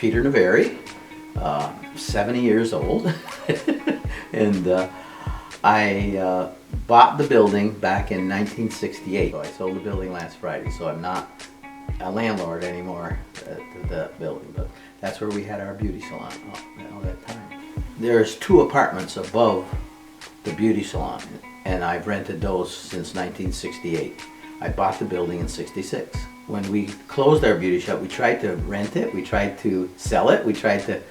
Peter Navari, 70 years old, and I bought the building back in 1968. So I sold the building last Friday, so I'm not a landlord anymore at the building, but that's where we had our beauty salon all that time. There's 2 apartments above the beauty salon, and I've rented those since 1968. I bought the building in '66. When we closed our beauty shop, we tried to rent it, we tried to sell it, we tried to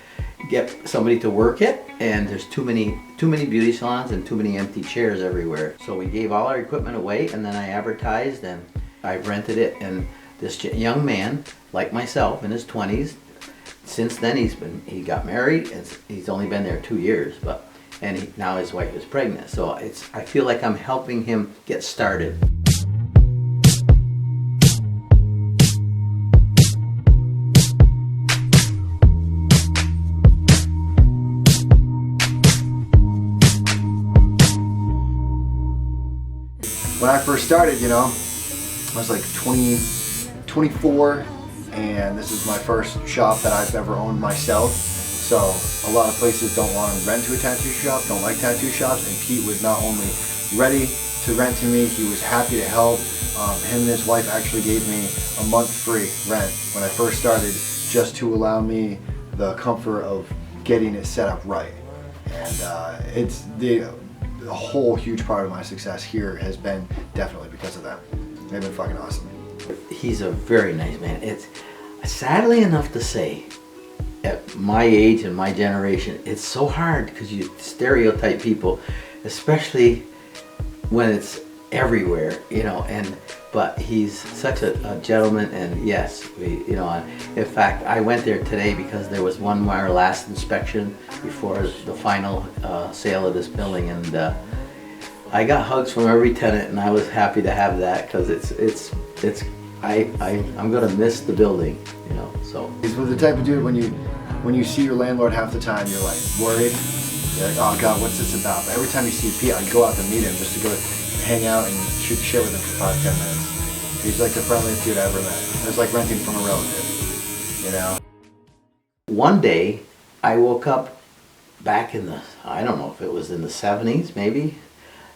get somebody to work it, and there's too many beauty salons and too many empty chairs everywhere. So we gave all our equipment away, and then I advertised and I rented it, and this young man, like myself, in his 20s, since then he got married, and he's only been there 2 years, now his wife is pregnant. So I feel like I'm helping him get started. When I first started, I was like 24, and this is my first shop that I've ever owned myself. So a lot of places don't want to rent to a tattoo shop, don't like tattoo shops, and Pete was not only ready to rent to me, he was happy to help. Him and his wife actually gave me a month free rent when I first started, just to allow me the comfort of getting it set up right. And it's a whole huge part of my success here has been definitely because of them. They've been fucking awesome. He's a very nice man. It's sadly enough to say, at my age and my generation, it's so hard because you stereotype people, especially when it's everywhere, but he's such a gentleman, and yes, in fact, I went there today because there was our last inspection before the final sale of this building, and I got hugs from every tenant, and I was happy to have that because I'm gonna miss the building, so. He's the type of dude when you see your landlord half the time, you're like worried. You're like, oh God, what's this about? But every time you see Pete, I go out to meet him just to go hang out and shoot the shit with him for 5-10 minutes. He's like the friendliest dude I ever met. It's like renting from a relative, One day, I woke up back in I don't know if it was in the 70s, maybe.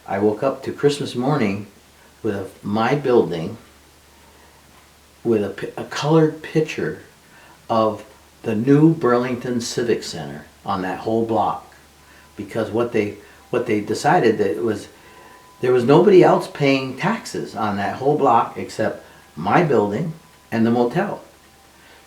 I woke up to Christmas morning with my building with a colored picture of the new Burlington Civic Center on that whole block, because what they decided that there was nobody else paying taxes on that whole block except my building and the motel.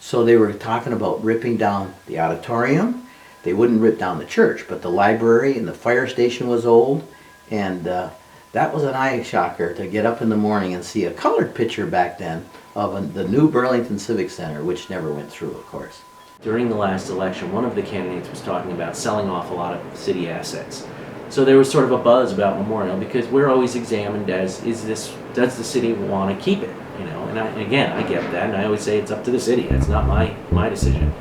So they were talking about ripping down the auditorium. They wouldn't rip down the church, but the library and the fire station was old, and that was an eye shocker to get up in the morning and see a colored picture back then of the new Burlington Civic Center, which never went through, of course. During the last election, one of the candidates was talking about selling off a lot of city assets. So there was sort of a buzz about Memorial because we're always examined as, does the city want to keep it? And again, I get that, and I always say it's up to the city. It's not my decision.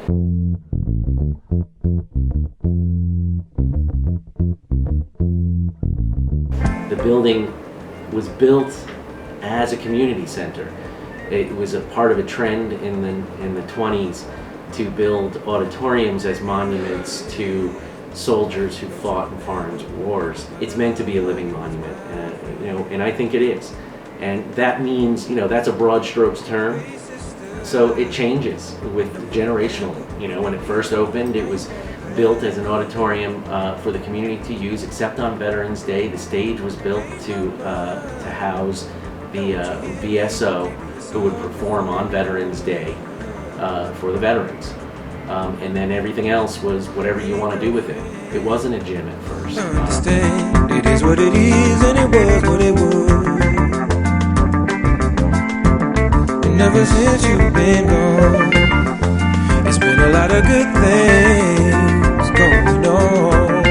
The building was built as a community center. It was a part of a trend in the 20s to build auditoriums as monuments to soldiers who fought in foreign wars. It's meant to be a living monument, and I think it is. And that means, that's a broad strokes term. So it changes with generationally. When it first opened, it was built as an auditorium for the community to use, except on Veterans Day. The stage was built to house the VSO who would perform on Veterans Day for the veterans. And then everything else was whatever you want to do with it. It wasn't a gym at first. I understand, it is what it is, and it was what it was. And ever since you've been gone, it's been a lot of good things going on.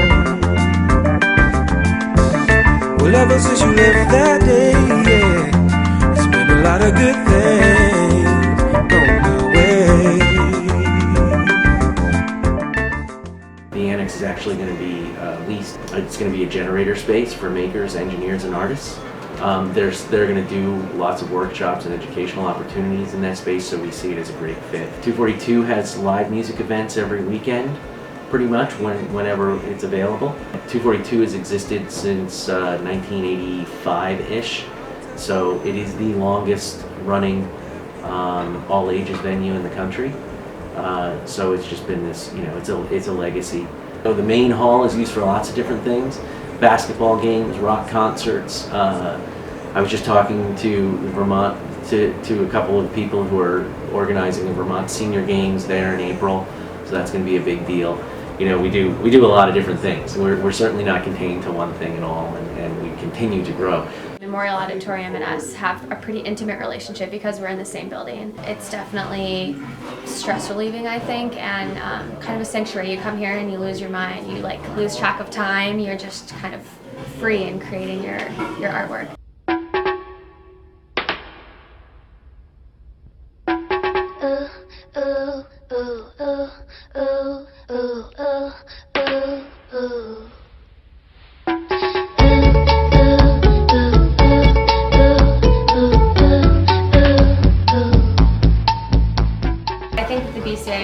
Well, ever since you left that day, yeah, it's been a lot of good things going my way. The annex is actually going to be leased. It's going to be a generator space for makers, engineers, and artists. They're going to do lots of workshops and educational opportunities in that space, so we see it as a great fit. 242 has live music events every weekend, pretty much, whenever it's available. 242 has existed since 1985-ish, so it is the longest running all ages venue in the country. So it's just been this, it's a legacy. So the main hall is used for lots of different things: basketball games, rock concerts. I was just talking to Vermont, to a couple of people who are organizing the Vermont Senior Games there in April, so that's going to be a big deal. We do a lot of different things. We're certainly not contained to one thing at all, and we continue to grow. Memorial Auditorium and us have a pretty intimate relationship because we're in the same building. It's definitely stress relieving, I think, and kind of a sanctuary. You come here and you lose your mind. You lose track of time. You're just kind of free in creating your artwork.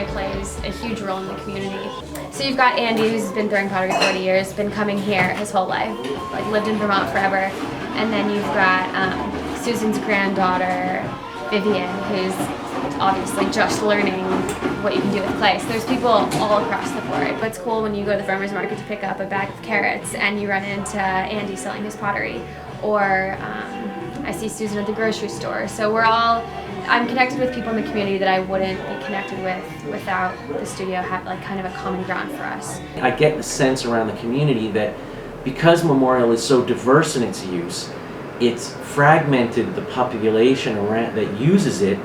Plays a huge role in the community. So you've got Andy, who's been throwing pottery 40 years, been coming here his whole life, lived in Vermont forever. And then you've got Susan's granddaughter, Vivian, who's obviously just learning what you can do with clay. So there's people all across the board. What's cool when you go to the farmer's market to pick up a bag of carrots and you run into Andy selling his pottery, or I see Susan at the grocery store. So I'm connected with people in the community that I wouldn't be connected with without the studio having kind of a common ground for us. I get the sense around the community that because Memorial is so diverse in its use, it's fragmented the population around that uses it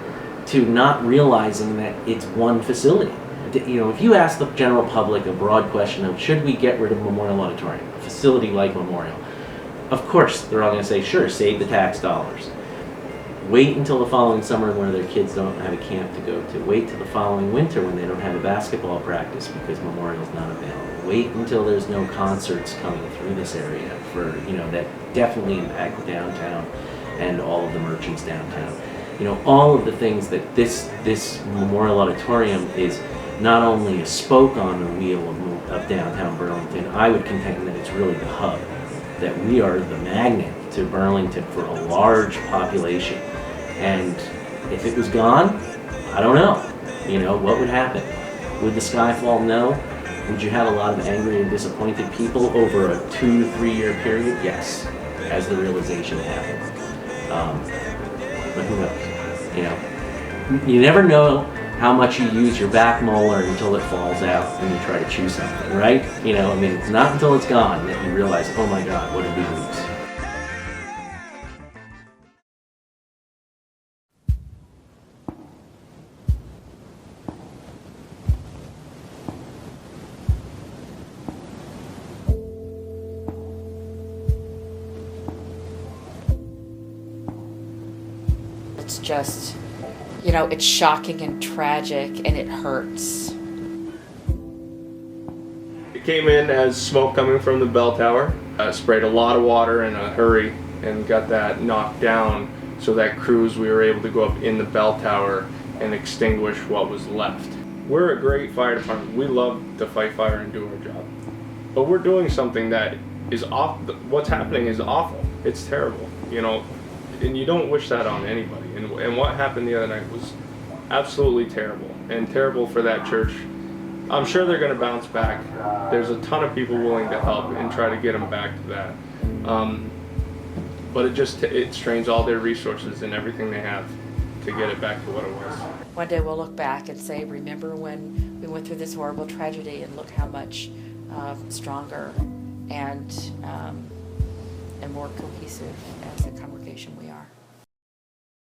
to not realizing that it's one facility. If you ask the general public a broad question of should we get rid of Memorial Auditorium, a facility like Memorial, of course they're all going to say sure, save the tax dollars. Wait until the following summer where their kids don't have a camp to go to. Wait till the following winter when they don't have a basketball practice because Memorial's not available. Wait until there's no concerts coming through this area that definitely impact downtown and all of the merchants downtown. All of the things that this Memorial Auditorium is not only a spoke on the wheel of downtown Burlington, I would contend that it's really the hub, that we are the magnet to Burlington for a large population. And if it was gone, I don't know. What would happen? Would the sky fall? No. Would you have a lot of angry and disappointed people over a 2 to 3 year period? Yes, as the realization happened. But who knows? You never know how much you use your back molar until it falls out and you try to chew something, right? It's not until it's gone that you realize, oh my God, what did we lose? It's just, it's shocking and tragic, and it hurts. It came in as smoke coming from the bell tower. Sprayed a lot of water in a hurry and got that knocked down so that crews, we were able to go up in the bell tower and extinguish what was left. We're a great fire department. We love to fight fire and do our job. But we're doing something that is off. What's happening is awful. It's terrible, and you don't wish that on anybody. And what happened the other night was absolutely terrible, and terrible for that church. I'm sure they're going to bounce back. There's a ton of people willing to help and try to get them back to that. But it strains all their resources and everything they have to get it back to what it was. One day we'll look back and say, remember when we went through this horrible tragedy, and look how much stronger and more cohesive as a congregation we are.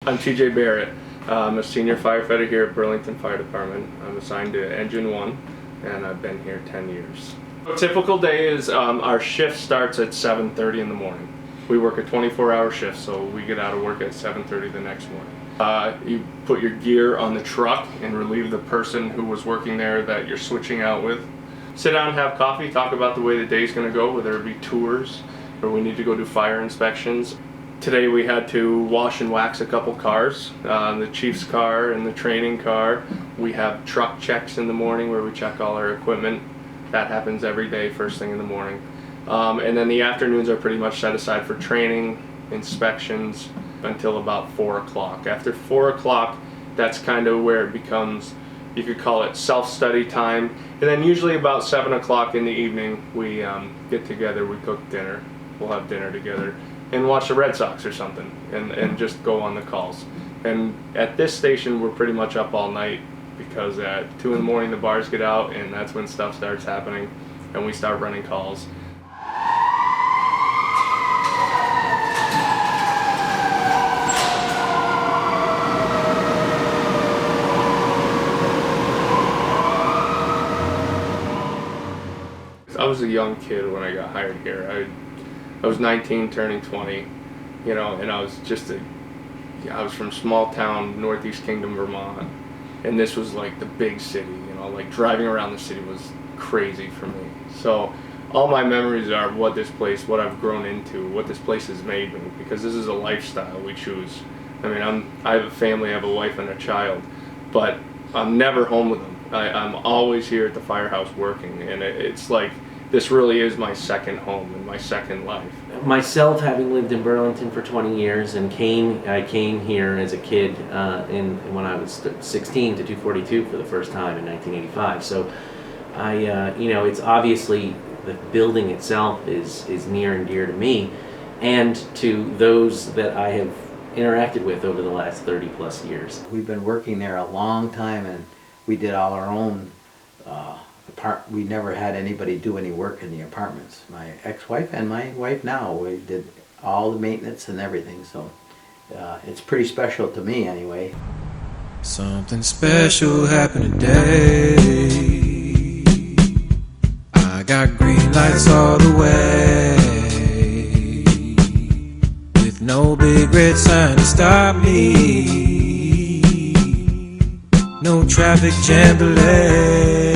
I'm TJ Barrett. I'm a senior firefighter here at Burlington Fire Department. I'm assigned to Engine 1, and I've been here 10 years. A typical day is our shift starts at 7:30 in the morning. We work a 24-hour shift, so we get out of work at 7:30 the next morning. You put your gear on the truck and relieve the person who was working there that you're switching out with. Sit down and have coffee, talk about the way the day's going to go, whether it be tours or we need to go do fire inspections. Today we had to wash and wax a couple cars, the chief's car and the training car. We have truck checks in the morning where we check all our equipment. That happens every day, first thing in the morning. And then the afternoons are pretty much set aside for training, inspections, until about 4 o'clock. After 4 o'clock, that's kind of where it becomes, you could call it self-study time. And then usually about 7 o'clock in the evening, we get together, we cook dinner, we'll have dinner together, and watch the Red Sox or something, and just go on the calls. And at this station, we're pretty much up all night, because at 2 in the morning the bars get out, and that's when stuff starts happening, and we start running calls. I was a young kid when I got hired here. I was 19, turning 20, you know, and I was I was from small town, Northeast Kingdom, Vermont, and this was like the big city, you know, like driving around the city was crazy for me. So all my memories are what what I've grown into, what this place has made me, because this is a lifestyle we choose. I mean, I have a family, I have a wife and a child, but I'm never home with them. I'm always here at the firehouse working, and it's like, this really is my second home and my second life. Myself, having lived in Burlington for 20 years, and I came here as a kid when I was 16 to 242 for the first time in 1985. So you know, it's obviously the building itself is near and dear to me, and to those that I have interacted with over the last 30 plus years. We've been working there a long time, and we did all our own we never had anybody do any work in the apartments. My ex-wife and my wife now, we did all the maintenance and everything, so it's pretty special to me anyway. Something special happened today. I got green lights all the way, with no big red sign to stop me, no traffic jam delay.